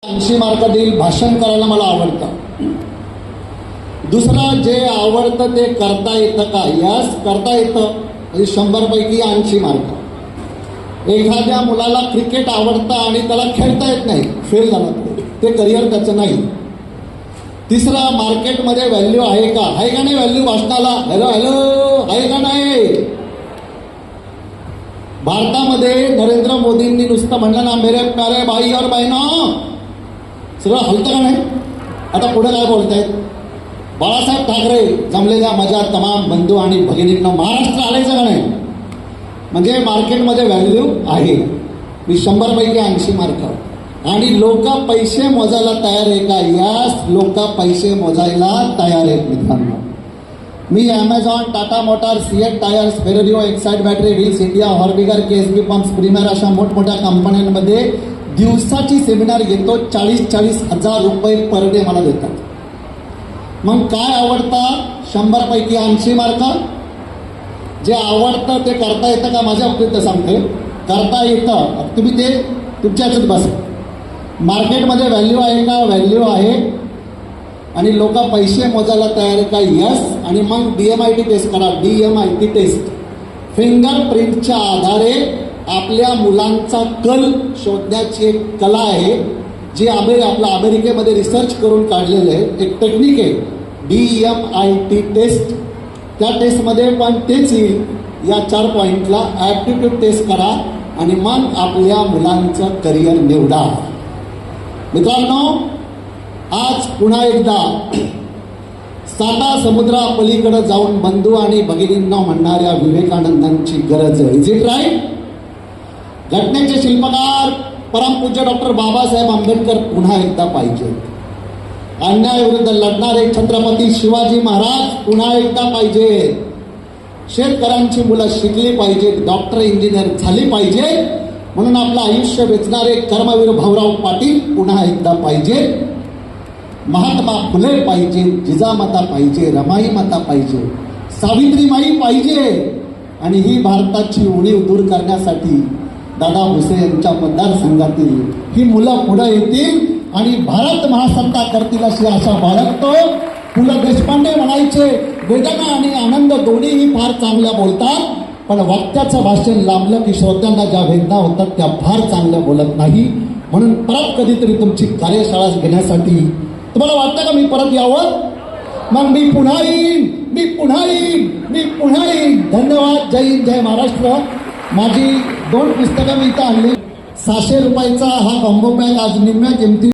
80 mark देईल. भाषण करायला मला आवडतं. दुसरं जे आवडतं ते करता येतं का? यस, करता येतं. म्हणजे 100 पैकी 80 मार्क. एखाद्या मुलाला क्रिकेट आवडतं आणि त्याला खेळता येत नाही, फेल झाला ते करिअर त्याचं नाही. तिसरा, मार्केटमध्ये व्हॅल्यू आहे का? आहे का नाही व्हॅल्यू भाषणाला? हॅलो हॅलो, आहे का नाही? भारतामध्ये नरेंद्र मोदींनी नुसतं म्हणलं ना, मेरे प्यारे भाई और बहिणो, सगळं हलतं का नाही? आता पुढे काय बोलतायत? बाळासाहेब ठाकरे जमलेल्या माझ्या तमाम बंधू आणि भगिनींना महाराष्ट्र आलायचं का नाही? म्हणजे मार्केटमध्ये व्हॅल्यू आहे. मी 100 पैकी 80 मार्क. आणि लोक पैसे मोजायला तयार आहे का? यास, लोक पैसे मोजायला तयार आहेत मित्रांनो. मी Amazon, Tata motor, CEAT tyres, Ferrero, Exide battery, Wheels India, Horbiger, KSB pumps, Premier अशा मोठमोठ्या कंपन्यांमध्ये दिवसाची सेमिनार घेतो. 40-40 हजार रुपये पर डे मला देतात. मग काय आवडतं? 100 पैकी 80 मार्क. जे आवडतं ते करता येतं का? माझ्या बाबतीत सांगते, करता येतं. तुम्ही ते तुमच्या ह्याच्यात बसा. मार्केटमध्ये व्हॅल्यू आहे का? व्हॅल्यू आहे. आणि लोक पैसे मोजायला तयार आहे का? यस. आणि मग DMIT टेस्ट करा. DMIT टेस्ट फिंगरप्रिंटच्या आधारे आपल्या मुलांचा कल शोधण्याची एक कला आहे, जी आपल्या अमेरिकेमध्ये रिसर्च करून काढलेलं आहे. एक टेक्निक आहे DMIT टेस्ट. त्या टेस्टमध्ये पण तेच येईल. या 4 पॉईंटला ॲप्टिट्यूड टेस्ट करा आणि मग आपल्या मुलांचं करिअर निवडा. मित्रांनो, आज पुन्हा एकदा साता समुद्रापलीकडे जाऊन बंधू आणि भगिनींना म्हणणाऱ्या विवेकानंदांची गरज आहे. Is it right? घटनेचे शिल्पकार परमपूज्य डॉक्टर बाबासाहेब आंबेडकर पुन्हा एकदा पाहिजे. अन्यायाविरुद्ध लढणारे छत्रपती शिवाजी महाराज पुन्हा एकदा पाहिजे. शेतकऱ्यांची मुलं शिकली पाहिजेत, डॉक्टर इंजिनियर झाली पाहिजे. म्हणून आपलं आयुष्य वेचणारे कर्मवीर भाऊराव पाटील पुन्हा एकदा पाहिजे. महात्मा फुले पाहिजे, जिजामाता पाहिजे, रमाई माता पाहिजे, सावित्रीमाई पाहिजे. आणि ही भारताची उणीव दूर करण्यासाठी दादा भुसे यांच्या मतदारसंघातील ही मुलं पुढे येतील आणि भारत महासत्ता करतील अशी आशा बाळगतो. पु ल देशपांडे म्हणायचे, वेदना आणि आनंद दोन्हीही फार चांगल्या बोलतात, पण वाक्याचं भाषण लांबलं की श्रोत्यांना ज्या वेदना होतात त्या फार चांगल्या बोलत नाही. म्हणून परत कधीतरी तुमची कार्यशाळा घेण्यासाठी तुम्हाला वाटतं का मी परत यावं? मग मी पुन्हा येईन, मी पुन्हा येईन, मी पुन्हा येईन. धन्यवाद. जय हिंद, जय महाराष्ट्र. माझी 2 पुस्तकं मी इथं आणली. 600 रुपयाचा हा कॉम्बो पॅक आज निम्म्या किमती